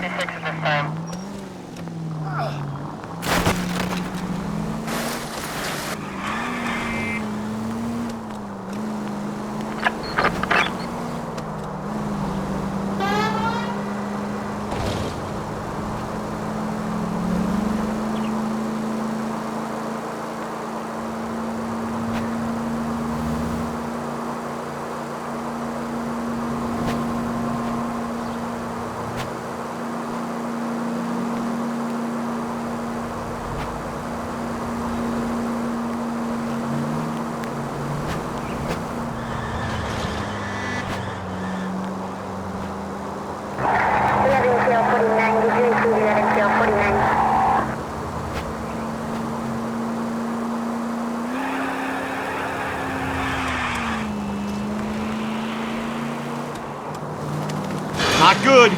56 at this time. Not good.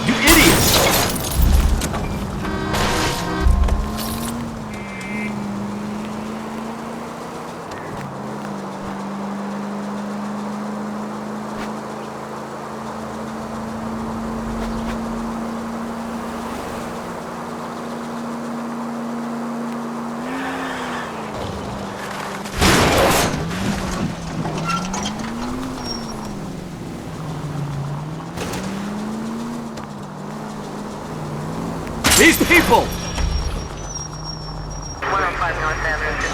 You idiot! These people! 105 North Avenue.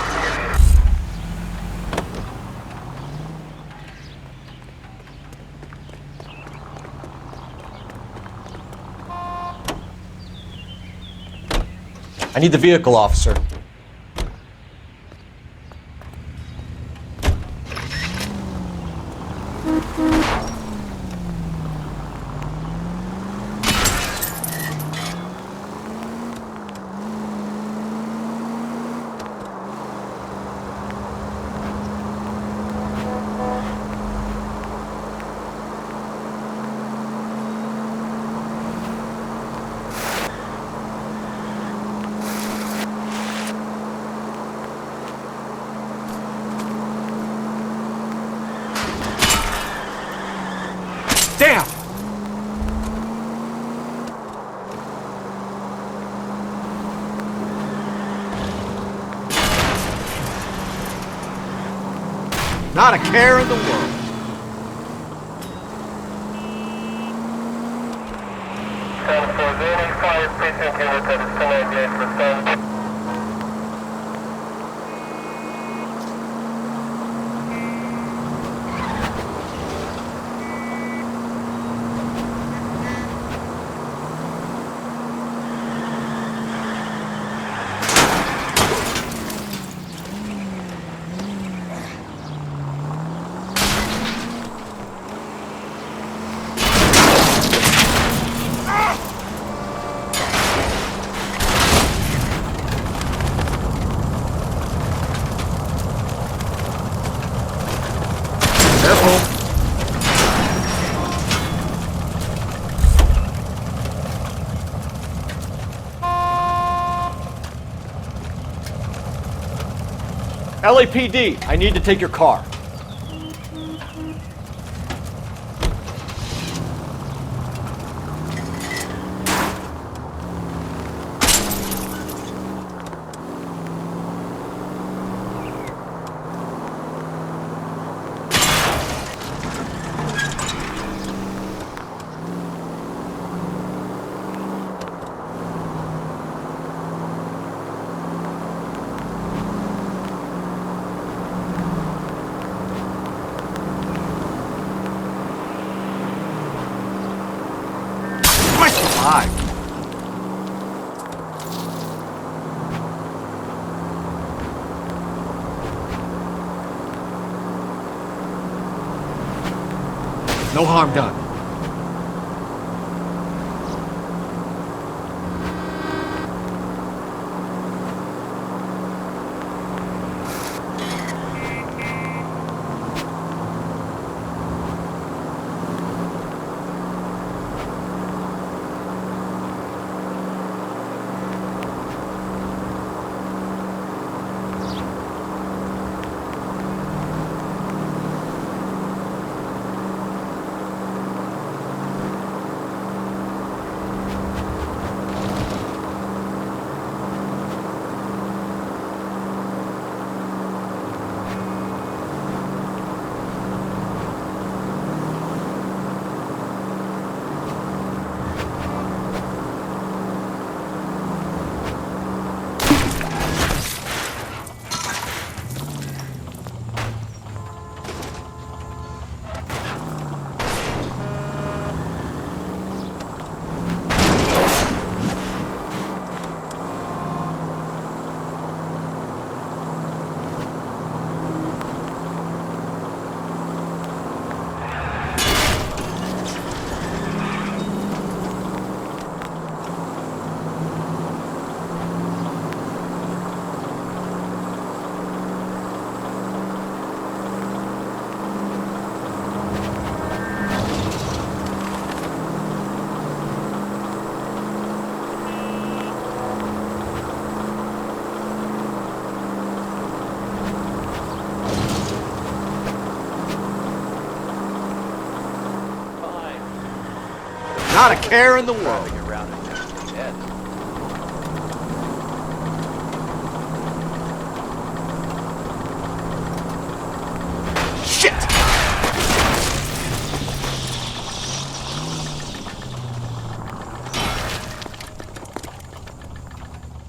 I need the vehicle, officer. Damn! Not a care in the world. Stand for any fire precinct unit that is still engaged for stand. Careful. LAPD, I need to take your car. Hi. No harm done. Not a care in the world. Around and just dead. Shit!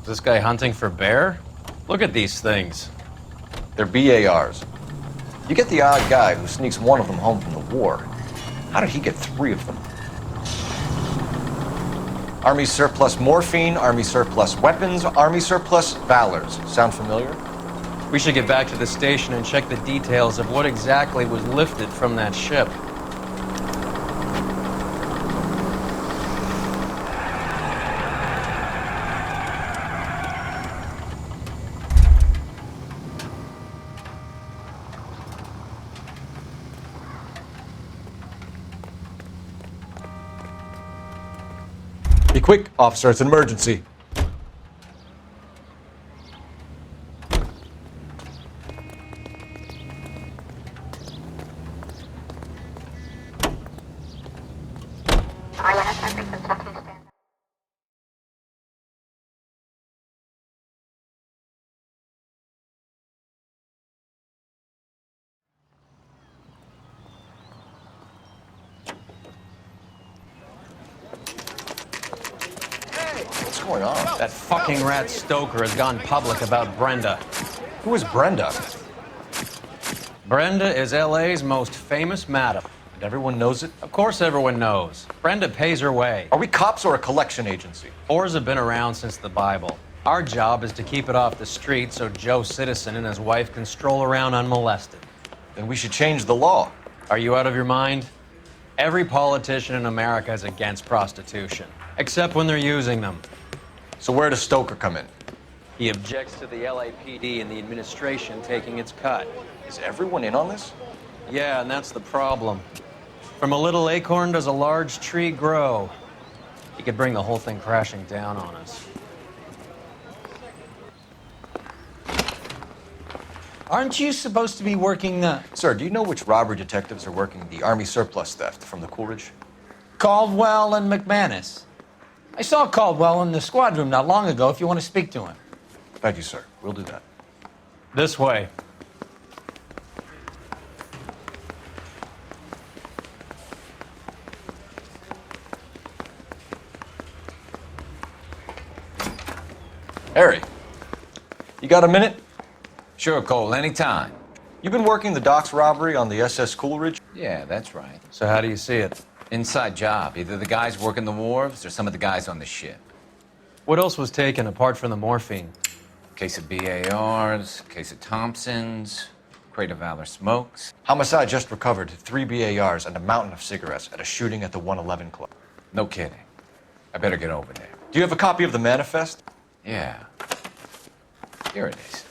Is this guy hunting for bear? Look at these things. They're BARs. You get the odd guy who sneaks one of them home from the war. How did he get 3 of them? Army surplus morphine, Army surplus weapons, Army surplus valors. Sound familiar? We should get back to the station and check the details of what exactly was lifted from that ship. Be quick, officer, it's an emergency. What's going on? That fucking rat Stoker has gone public about Brenda. Who is Brenda? Brenda is LA's most famous madam. And everyone knows it? Of course everyone knows. Brenda pays her way. Are we cops or a collection agency? Whores have been around since the Bible. Our job is to keep it off the street so Joe Citizen and his wife can stroll around unmolested. Then we should change the law. Are you out of your mind? Every politician in America is against prostitution, except when they're using them. So where does Stoker come in? He objects to the LAPD and the administration taking its cut. Is everyone in on this? Yeah, and that's the problem. From a little acorn does a large tree grow. He could bring the whole thing crashing down on us. Aren't you supposed to be working the Sir, do you know which robbery detectives are working the Army surplus theft from the Coolidge? Caldwell and McManus? I saw Caldwell in the squad room not long ago if you want to speak to him. Thank you, sir. We'll do that. This way. Harry, you got a minute? Sure, Cole, anytime. You've been working the docks robbery on the SS Coolidge? Yeah, that's right. So how do you see it? Inside job. Either the guys working the wharves or some of the guys on the ship. What else was taken apart from the morphine? Case of BARs, case of Thompsons, crate of Valor smokes. Homicide just recovered 3 BARs and a mountain of cigarettes at a shooting at the 111 Club. No kidding. I better get over there. Do you have a copy of the manifest? Yeah. Here it is.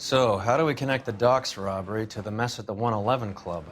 So, how do we connect the docks robbery to the mess at the 111 Club?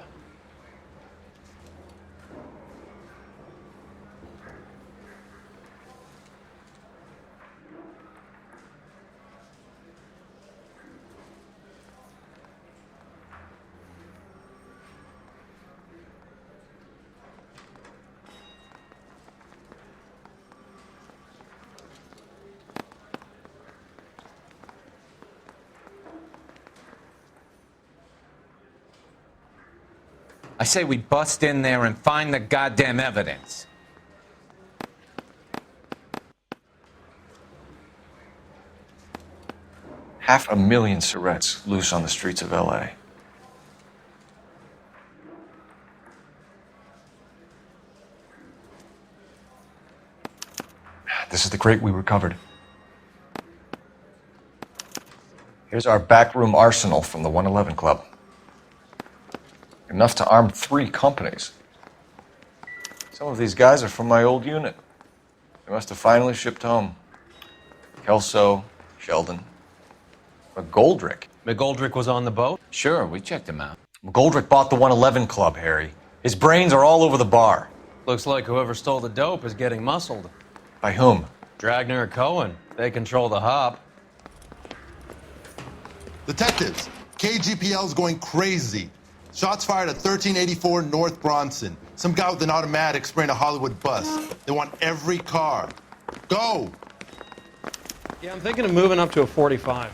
I say we bust in there and find the goddamn evidence. $500,000 cigarettes loose on the streets of LA. This is the crate we recovered. Here's our backroom arsenal from the 111 Club. Enough to arm 3 companies. Some of these guys are from my old unit. They must have finally shipped home. Kelso, Sheldon, McGoldrick. McGoldrick was on the boat? Sure, we checked him out. McGoldrick bought the 111 Club, Harry. His brains are all over the bar. Looks like whoever stole the dope is getting muscled. By whom? Dragner or Cohen. They control the hop. Detectives, KGPL's going crazy. Shots fired at 1384 North Bronson. Some guy with an automatic spraying a Hollywood bus. They want every car. Go! Yeah, I'm thinking of moving up to a 45.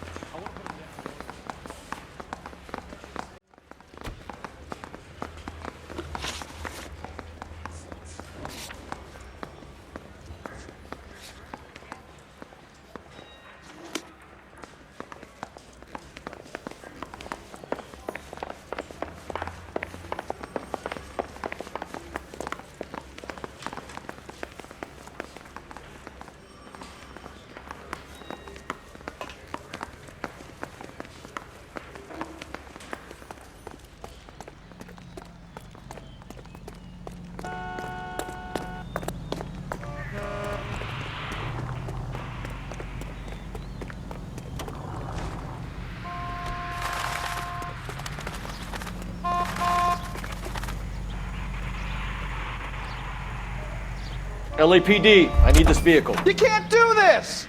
LAPD, I need this vehicle. You can't do this!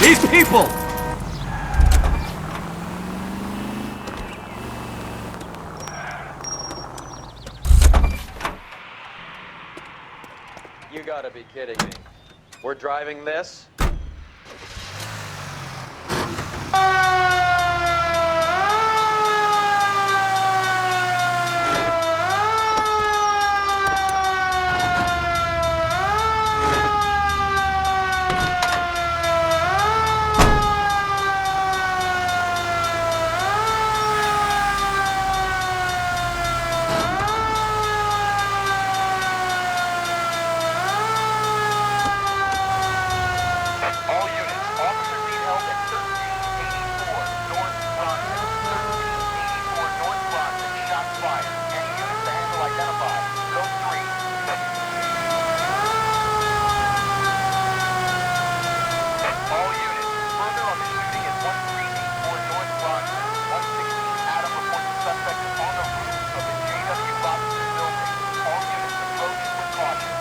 These people! You gotta be kidding me. We're driving this? All units, officers need help at 1384 North Bronson. 1384 North Bronson, shots fired. Any units to handle identified. Code 3. All units, further on the shooting at 1384 North Bronson. 116 Adam reports the suspect is on the roof of the JW Robinson building. All units approach with caution.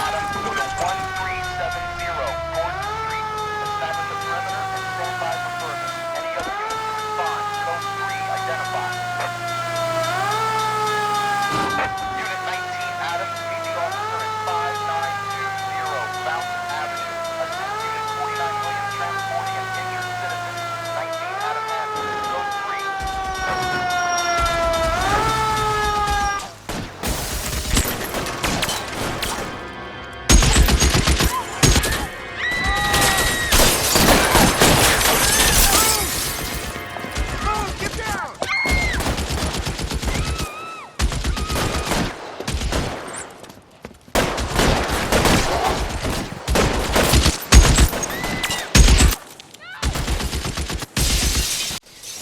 Adam, go to 1370 Gordon Street. Establish a perimeter and stand by for further. Any other units to respond. Code 3 identified. Unit 19 Adams, meet the officer at 5920 Fountain Avenue. Assist Unit 49 Williams transporting an injured citizen. 19 Adam Avenue. Code 3.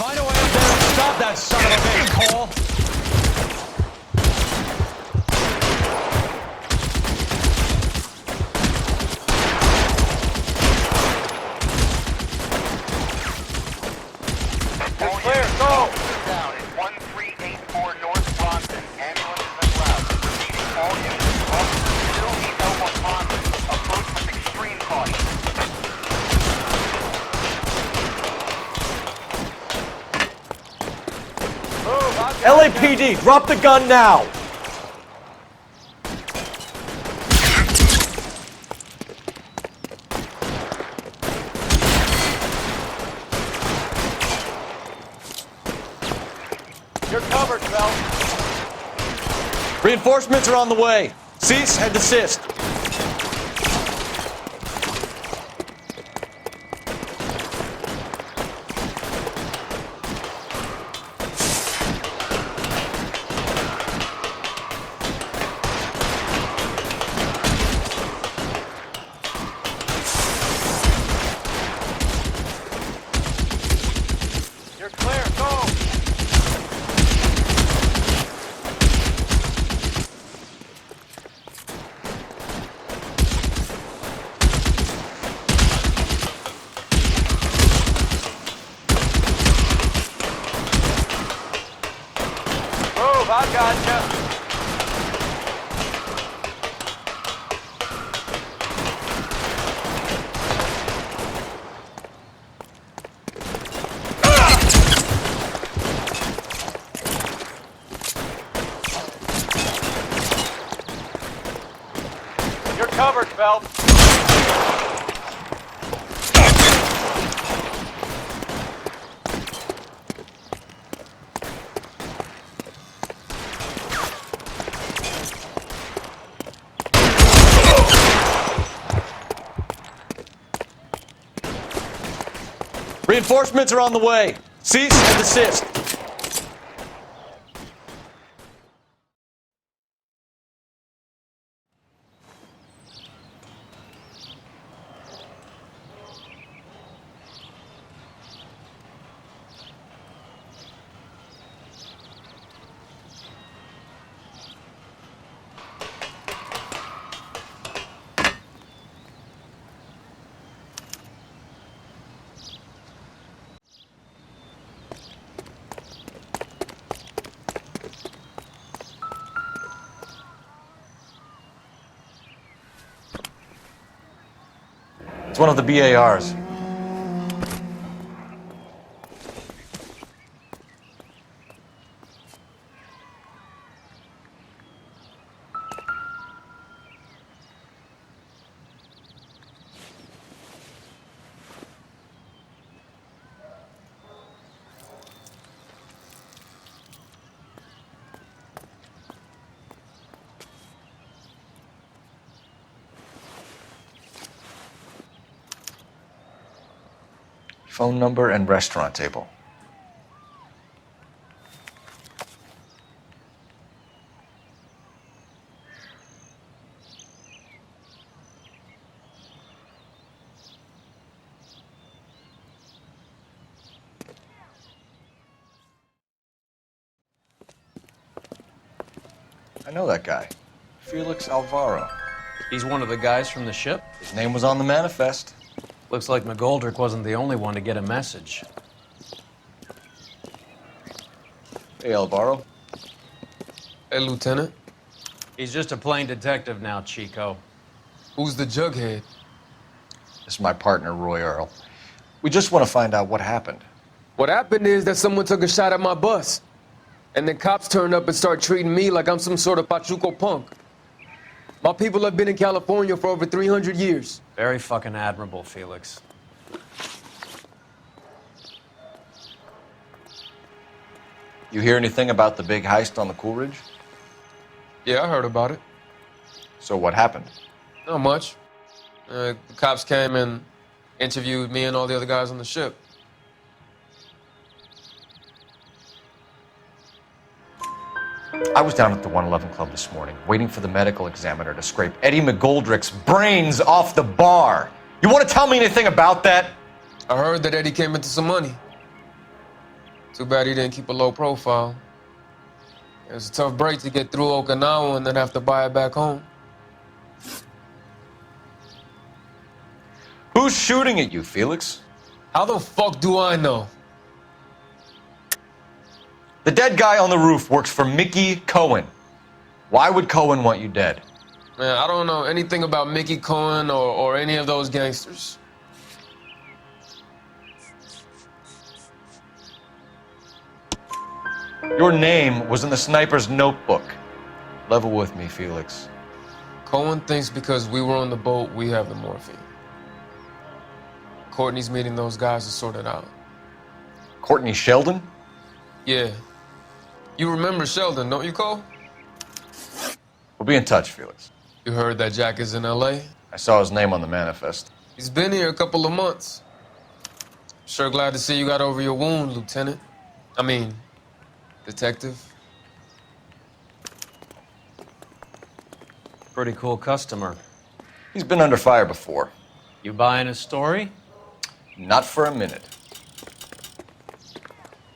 Find a way up there and stop that son of a bitch, Cole. All clear, go! Down at 1384 North Bronson. Ambulance is en route. Repeating, all units. Officers still need help on Bronson. Approach with extreme caution. LAPD, drop the gun now! You're covered, Bell. Reinforcements are on the way. Cease and desist. You're clear, go! covered, Phelps. Reinforcements are on the way. Cease and desist. It's one of the BARs. Phone number and restaurant table. I know that guy. Felix Alvaro. He's one of the guys from the ship? His name was on the manifest. Looks like McGoldrick wasn't the only one to get a message. Hey, Alvaro. Hey, Lieutenant. He's just a plain detective now, Chico. Who's the jughead? This is my partner, Roy Earl. We just want to find out what happened. What happened is that someone took a shot at my bus. And then cops turned up and start treating me like I'm some sort of Pachuco punk. My people have been in California for over 300 years. Very fucking admirable, Felix. You hear anything about the big heist on the Coolidge? Yeah, I heard about it. So what happened? Not much. The cops came and interviewed me and all the other guys on the ship. I was down at the 111 Club this morning, waiting for the medical examiner to scrape Eddie McGoldrick's brains off the bar. You want to tell me anything about that? I heard that Eddie came into some money. Too bad he didn't keep a low profile. It was a tough break to get through Okinawa and then have to buy it back home. Who's shooting at you, Felix? How the fuck do I know? The dead guy on the roof works for Mickey Cohen. Why would Cohen want you dead? Man, I don't know anything about Mickey Cohen or any of those gangsters. Your name was in the sniper's notebook. Level with me, Felix. Cohen thinks because we were on the boat, we have the morphine. Courtney's meeting those guys to sort it out. Courtney Sheldon? Yeah. You remember Sheldon, don't you, Cole? We'll be in touch, Felix. You heard that Jack is in L.A.? I saw his name on the manifest. He's been here a couple of months. Sure glad to see you got over your wound, Lieutenant. I mean, Detective. Pretty cool customer. He's been under fire before. You buying his story? Not for a minute.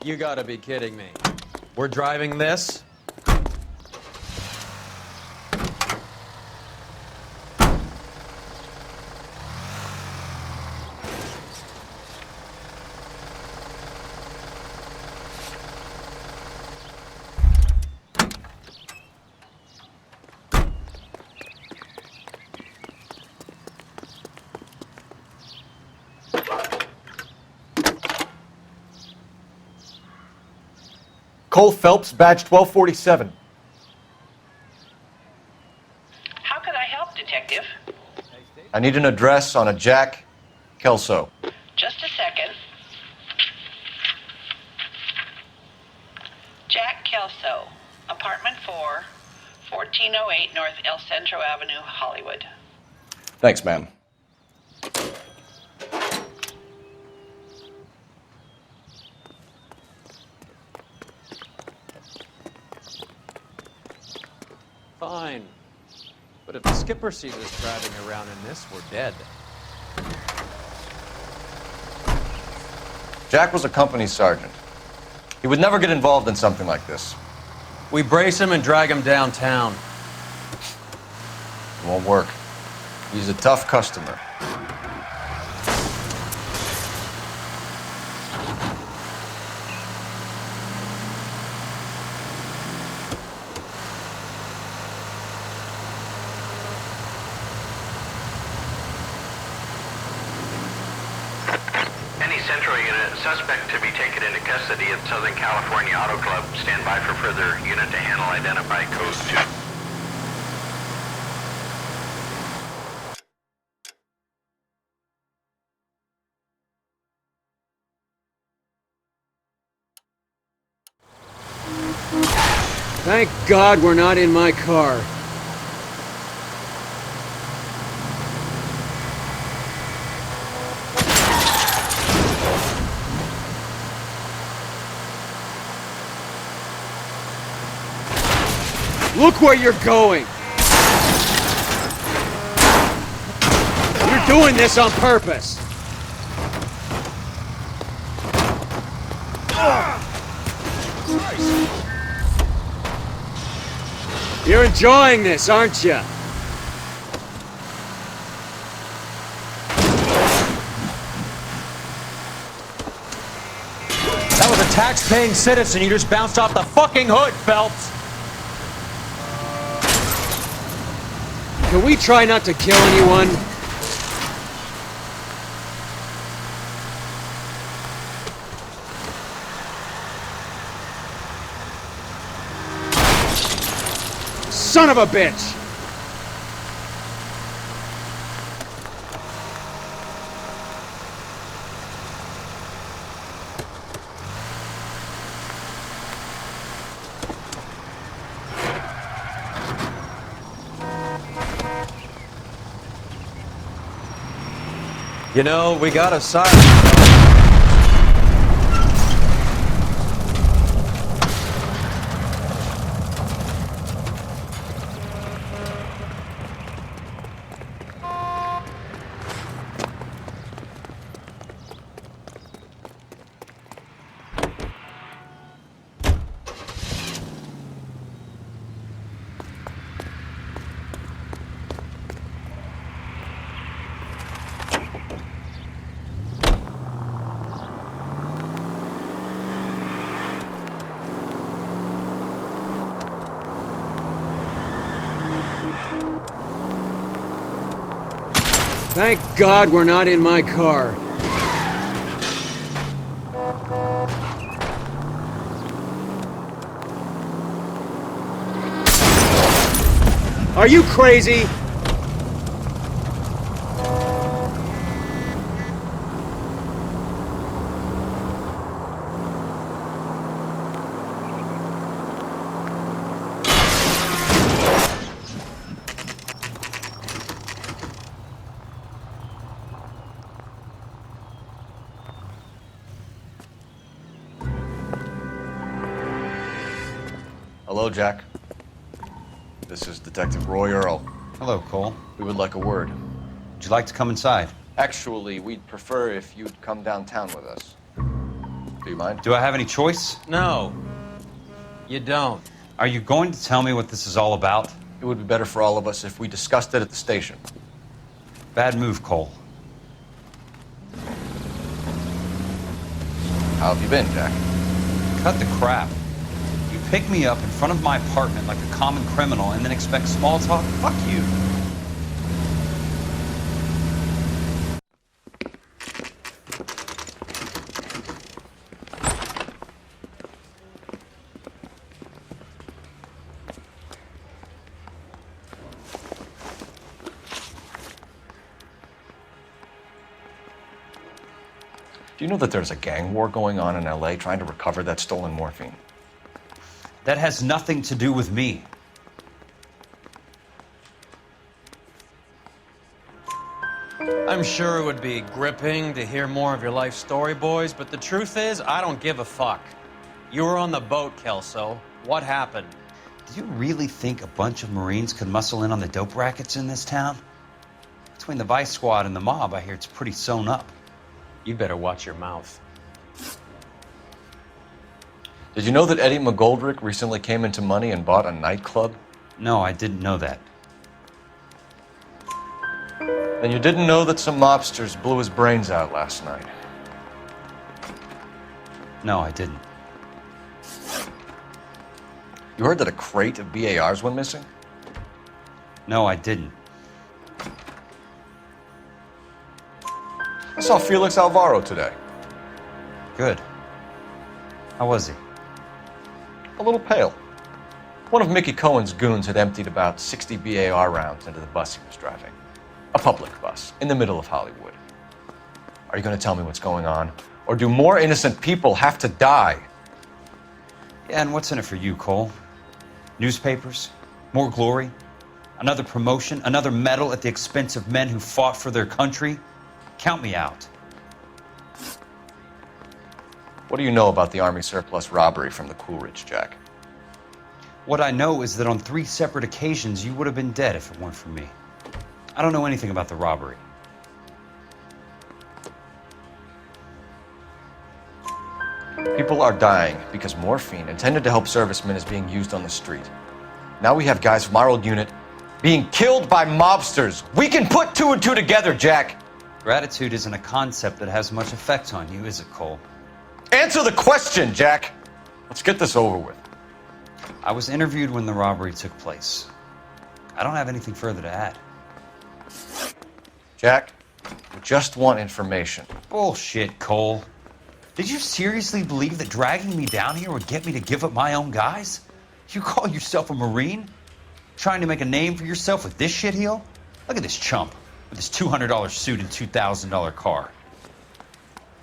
You gotta be kidding me. We're driving this? Cole Phelps, badge 1247. How can I help, Detective? I need an address on a Jack Kelso. Just a second. Jack Kelso, apartment 4, 1408 North El Centro Avenue, Hollywood. Thanks, ma'am. Fine. But if the skipper sees us driving around in this, we're dead. Jack was a company sergeant. He would never get involved in something like this. We brace him and drag him downtown. It won't work. He's a tough customer. Any Central unit, suspect to be taken into custody at Southern California Auto Club. Stand by for further unit to handle. Identify code 2. Thank God we're not in my car. Look where you're going! You're doing this on purpose! You're enjoying this, aren't you? That was a tax-paying citizen. You just bounced off the fucking hood, Phelps. Can we try not to kill anyone? Son of a bitch! You know, we got a siren. Thank God we're not in my car. Are you crazy? Hello, Jack. This is Detective Roy Earl. Hello, Cole. We would like a word. Would you like to come inside? Actually, we'd prefer if you'd come downtown with us. Do you mind? Do I have any choice? No, you don't. Are you going to tell me what this is all about? It would be better for all of us if we discussed it at the station. Bad move, Cole. How have you been, Jack? Cut the crap. You pick me up in front of my apartment like a common criminal and then expect small talk? Fuck you. Do you know that there's a gang war going on in LA trying to recover that stolen morphine? That has nothing to do with me. I'm sure it would be gripping to hear more of your life story, boys, but the truth is, I don't give a fuck. You were on the boat, Kelso. What happened? Do you really think a bunch of Marines could muscle in on the dope rackets in this town? Between the Vice Squad and the mob, I hear it's pretty sewn up. You better watch your mouth. Did you know that Eddie McGoldrick recently came into money and bought a nightclub? No, I didn't know that. Then you didn't know that some mobsters blew his brains out last night. No, I didn't. You heard that a crate of BARs went missing? No, I didn't. I saw Felix Alvaro today. Good. How was he? A little pale. One of Mickey Cohen's goons had emptied about 60 BAR rounds into the bus he was driving. A public bus, in the middle of Hollywood. Are you going to tell me what's going on? Or do more innocent people have to die? Yeah, and what's in it for you, Cole? Newspapers? More glory? Another promotion? Another medal at the expense of men who fought for their country? Count me out. What do you know about the Army surplus robbery from the Coolidge, Jack? What I know is that on 3 separate occasions, you would have been dead if it weren't for me. I don't know anything about the robbery. People are dying because morphine intended to help servicemen is being used on the street. Now we have guys from our old unit being killed by mobsters. We can put 2 and 2 together, Jack. Gratitude isn't a concept that has much effect on you, is it, Cole? Answer the question, Jack. Let's get this over with. I was interviewed when the robbery took place. I don't have anything further to add. Jack, we just want information. Bullshit, Cole. Did you seriously believe that dragging me down here would get me to give up my own guys? You call yourself a Marine? Trying to make a name for yourself with this shitheel? Look at this chump with his $200 suit and $2,000 car.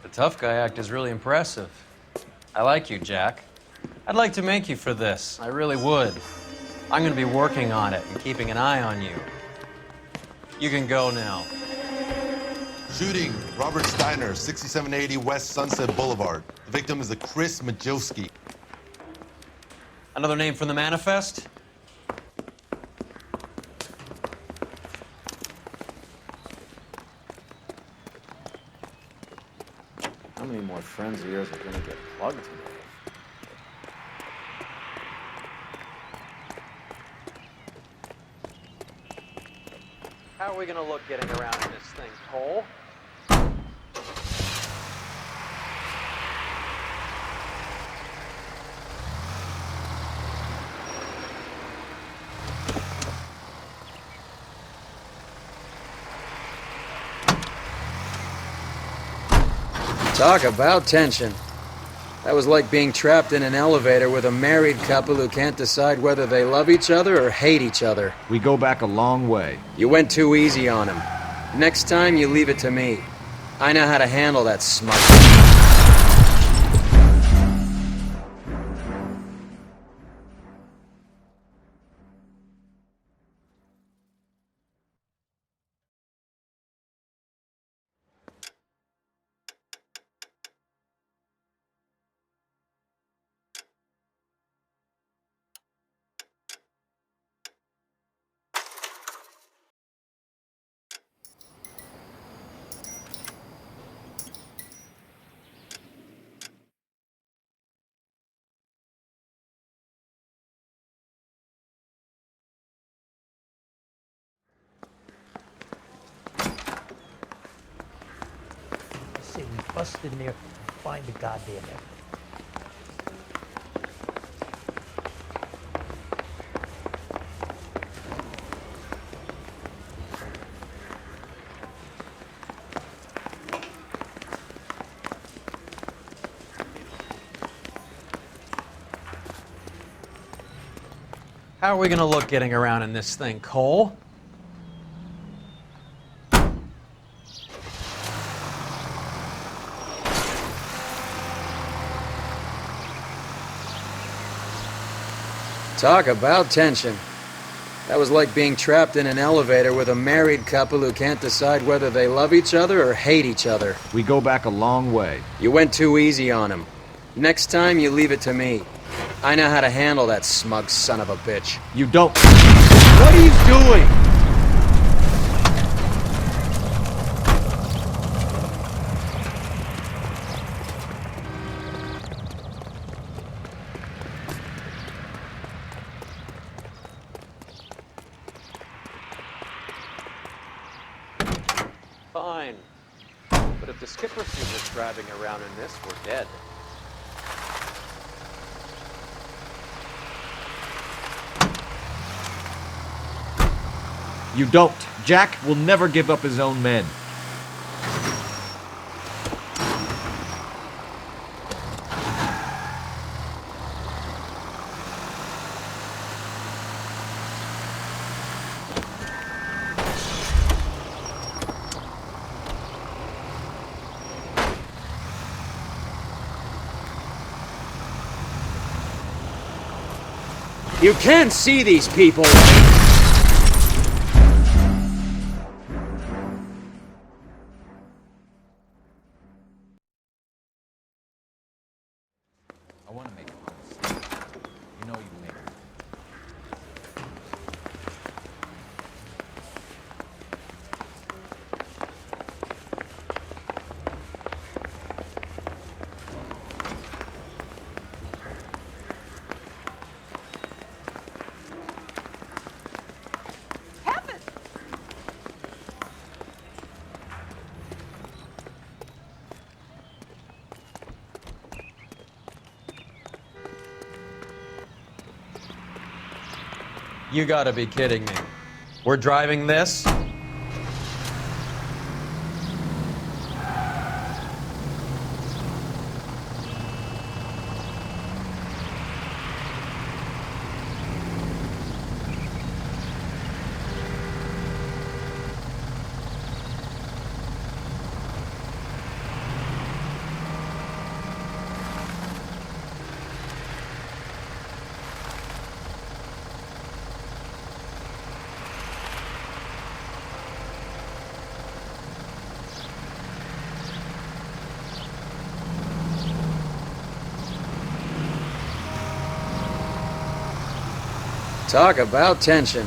The tough guy act is really impressive. I like you, Jack. I'd like to make you for this. I really would. I'm going to be working on it and keeping an eye on you. You can go now. Shooting, Robert Steiner, 6780 West Sunset Boulevard. The victim is a Chris Majowski. Another name from the manifest? How many more friends of yours are going to get plugged today? How are we going to look getting around in this thing, Cole? Talk about tension. That was like being trapped in an elevator with a married couple who can't decide whether they love each other or hate each other. We go back a long way. You went too easy on him. Next time, you leave it to me. I know how to handle that smart. Say we bust in there and find the goddamn evidence. How are we going to look getting around in this thing, Cole? Talk about tension. That was like being trapped in an elevator with a married couple who can't decide whether they love each other or hate each other. We go back a long way. You went too easy on him. Next time, you leave it to me. I know how to handle that smug son of a bitch. You don't. What are you doing? Fine. But if the skipper sees us driving around in this, we're dead. You don't. Jack will never give up his own men. You can't see these people! I want to make it honest. You know you make it. You gotta be kidding me. We're driving this? Talk about tension.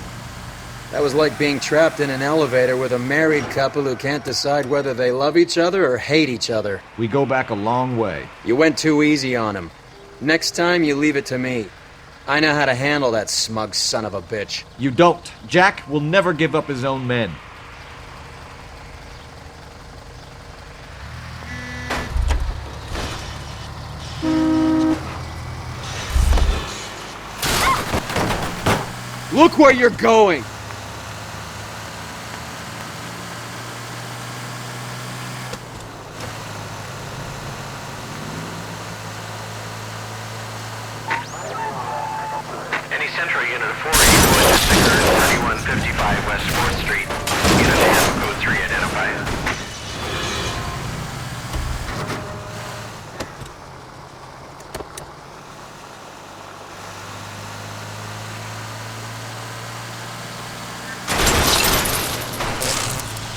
That was like being trapped in an elevator with a married couple who can't decide whether they love each other or hate each other. We go back a long way. You went too easy on him. Next time, you leave it to me. I know how to handle that smug son of a bitch. You don't. Jack will never give up his own men. Look where you're going! Any Central unit of 4 3155 West 4th Street. Unit Tampa code 3 identified.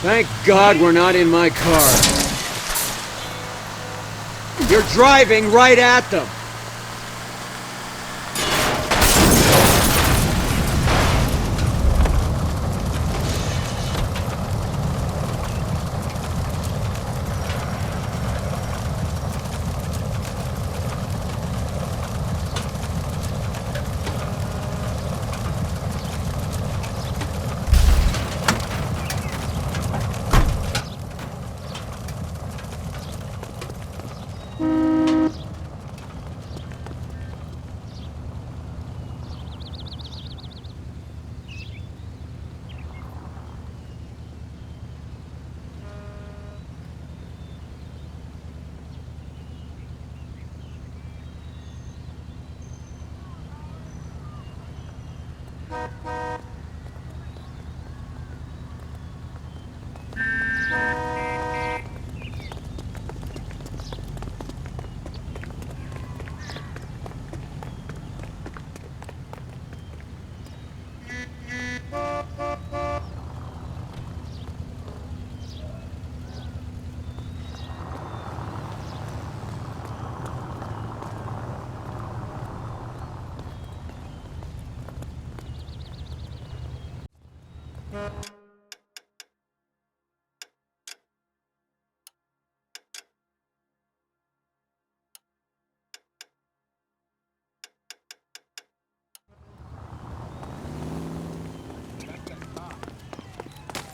Thank God we're not in my car. You're driving right at them.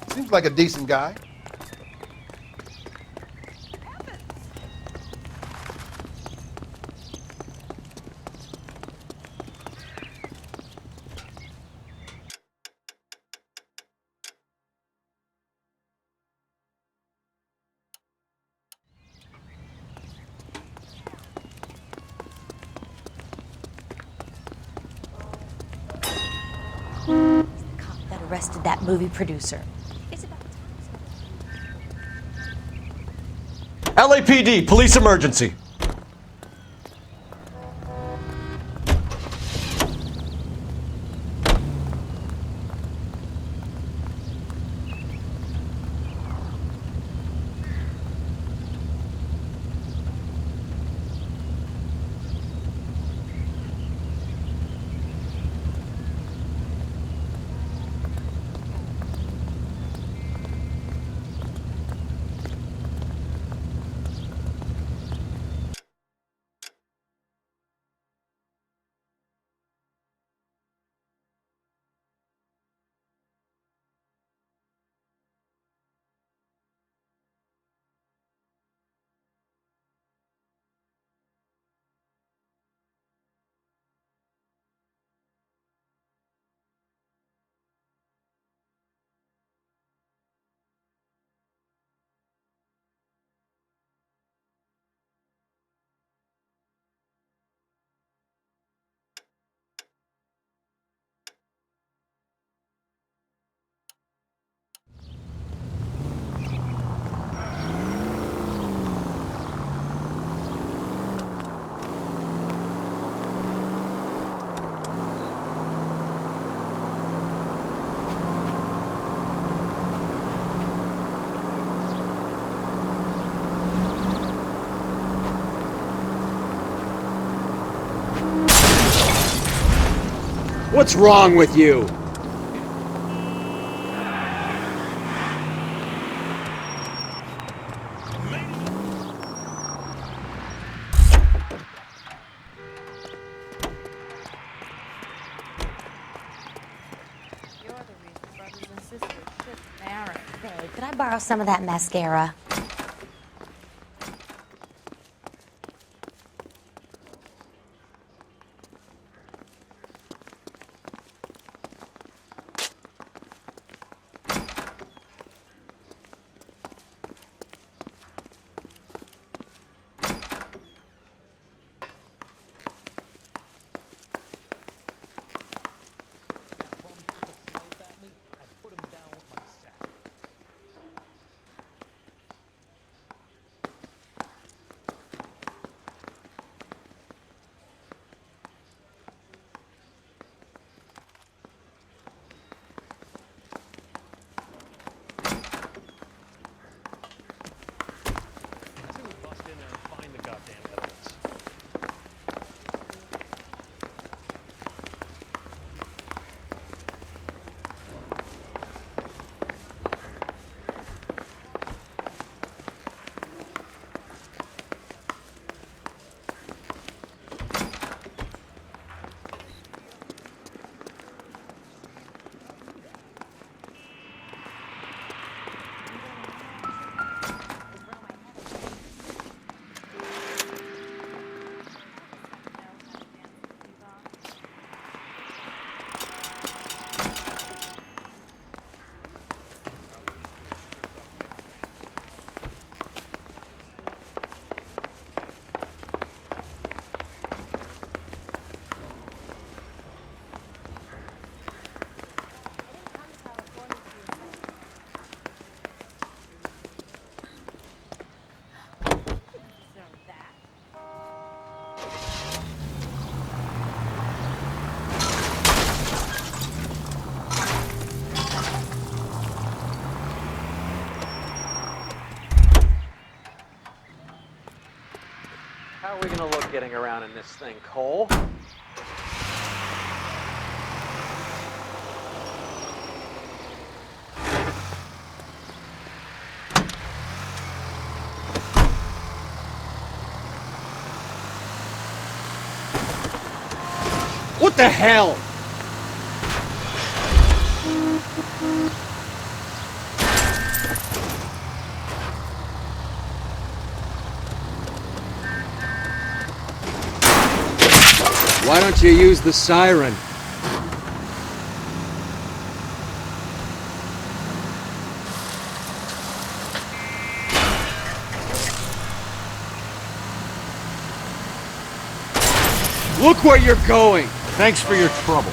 Seems like a decent guy. That arrested that movie producer. LAPD, police emergency. What's wrong with you? Hey, could I borrow some of that mascara? How are we gonna look getting around in this thing, Cole? What the hell? Why don't you use the siren? Look where you're going! Thanks for your trouble.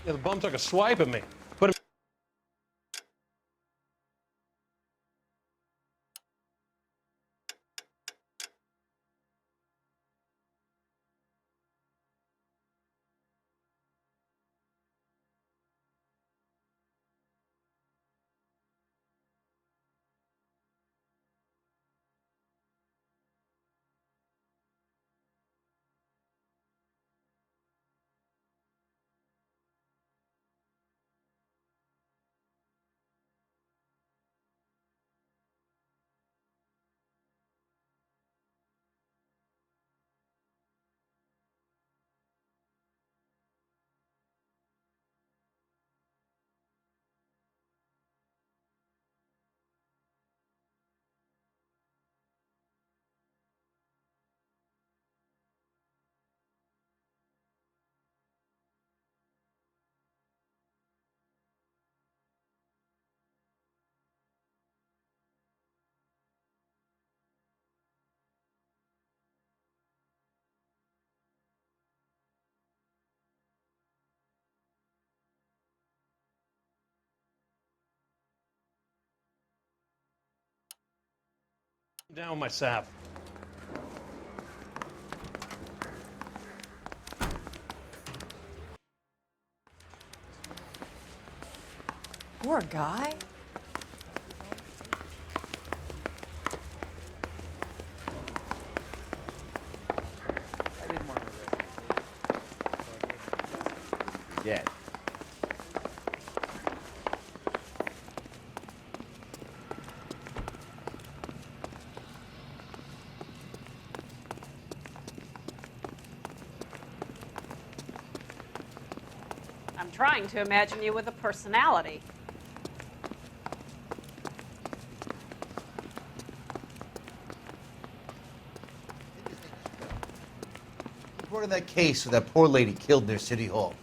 Yeah, the bum took a swipe at me. Put him. Down with my sap. Poor guy. dead. I'm trying to imagine you with a personality. Report on that case where that poor lady killed near City Hall.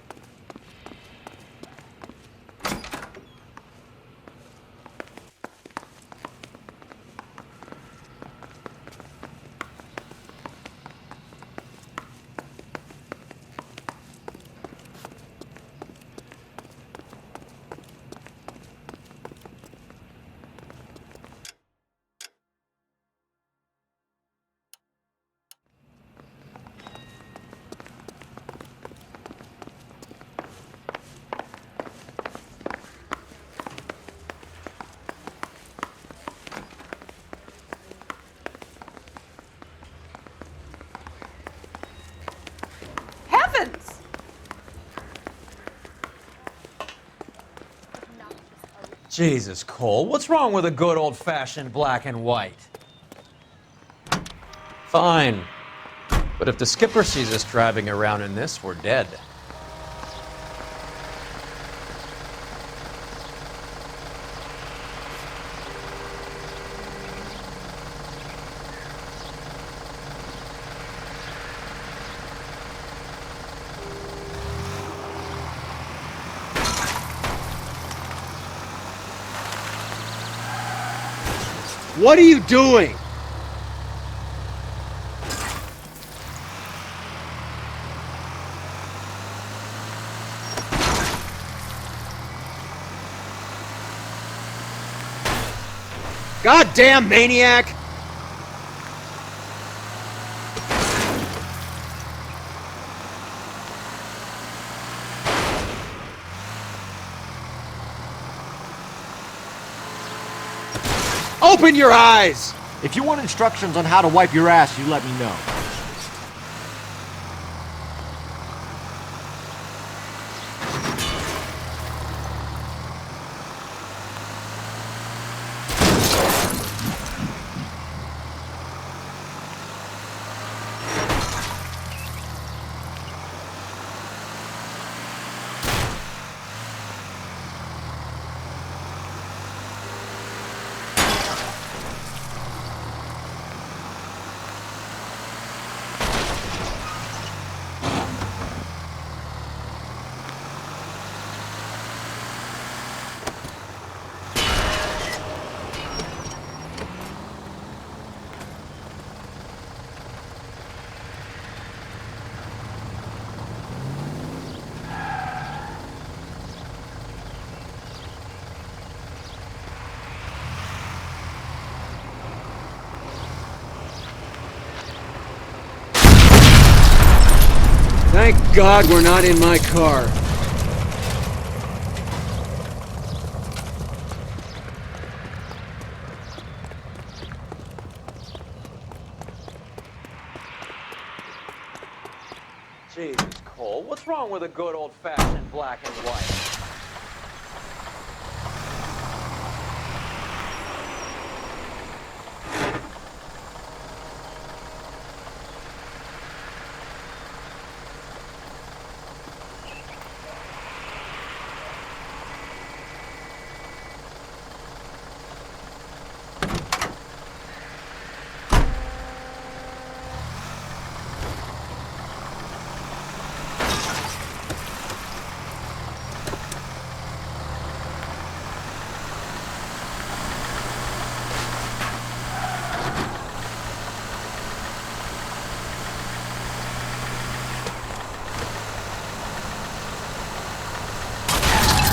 Heavens! Jesus, Cole, what's wrong with a good old-fashioned black and white? Fine. But if the skipper sees us driving around in this, we're dead. What are you doing? Goddamn maniac! Open your eyes! If you want instructions on how to wipe your ass, you let me know. Thank God we're not in my car. Jesus, Cole, what's wrong with a good old-fashioned black and white?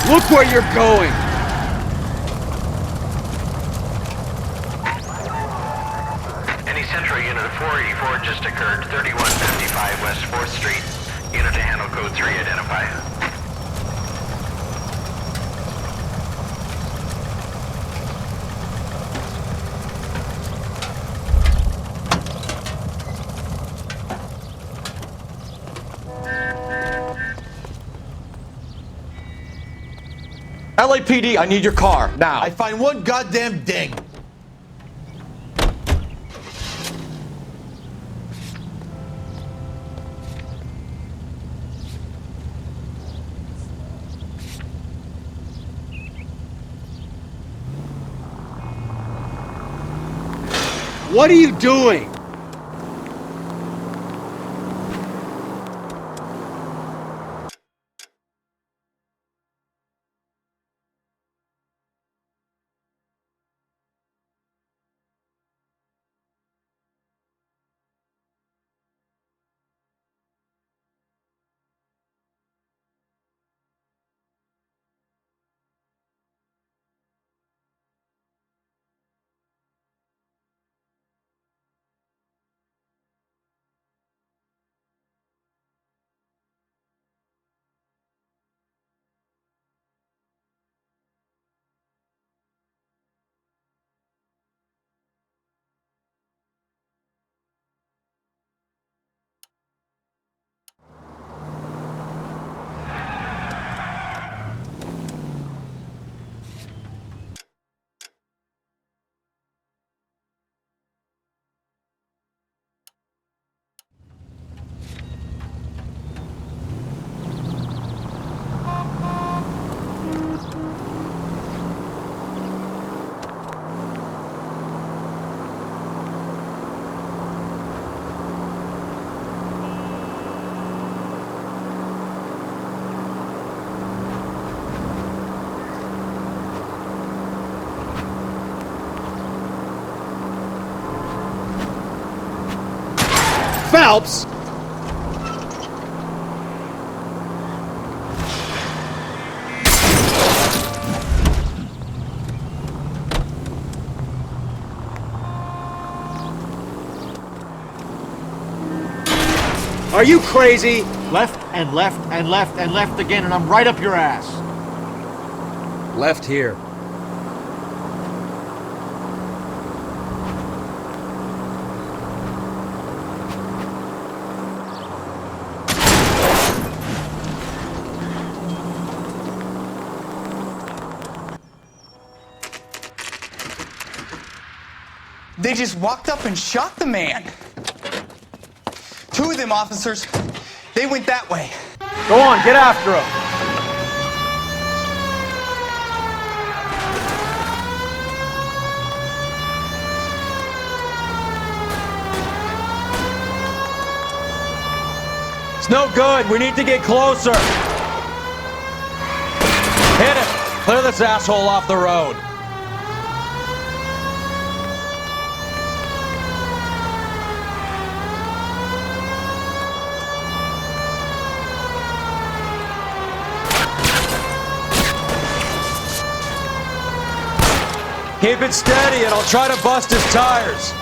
Look where you're going! Any Central unit of 484 just occurred, 3155 West 4th Street. Unit to handle code 3, identify. LAPD, I need your car, now. I find one goddamn ding. What are you doing? Phelps! Are you crazy? Left and left and left and left again, and I'm right up your ass. Left here. They just walked up and shot the man. Two of them officers, they went that way. Go on, get after him. It's no good. We need to get closer. Hit it. Clear this asshole off the road. Keep it steady and I'll try to bust his tires.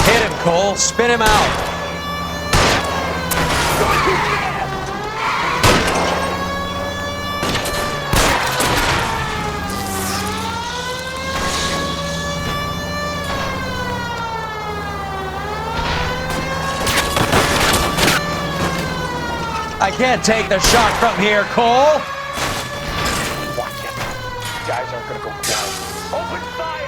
Hit him, Cole. Spin him out. I can't take the shot from here, Cole. Watch it. Guys aren't gonna go quiet. Open fire!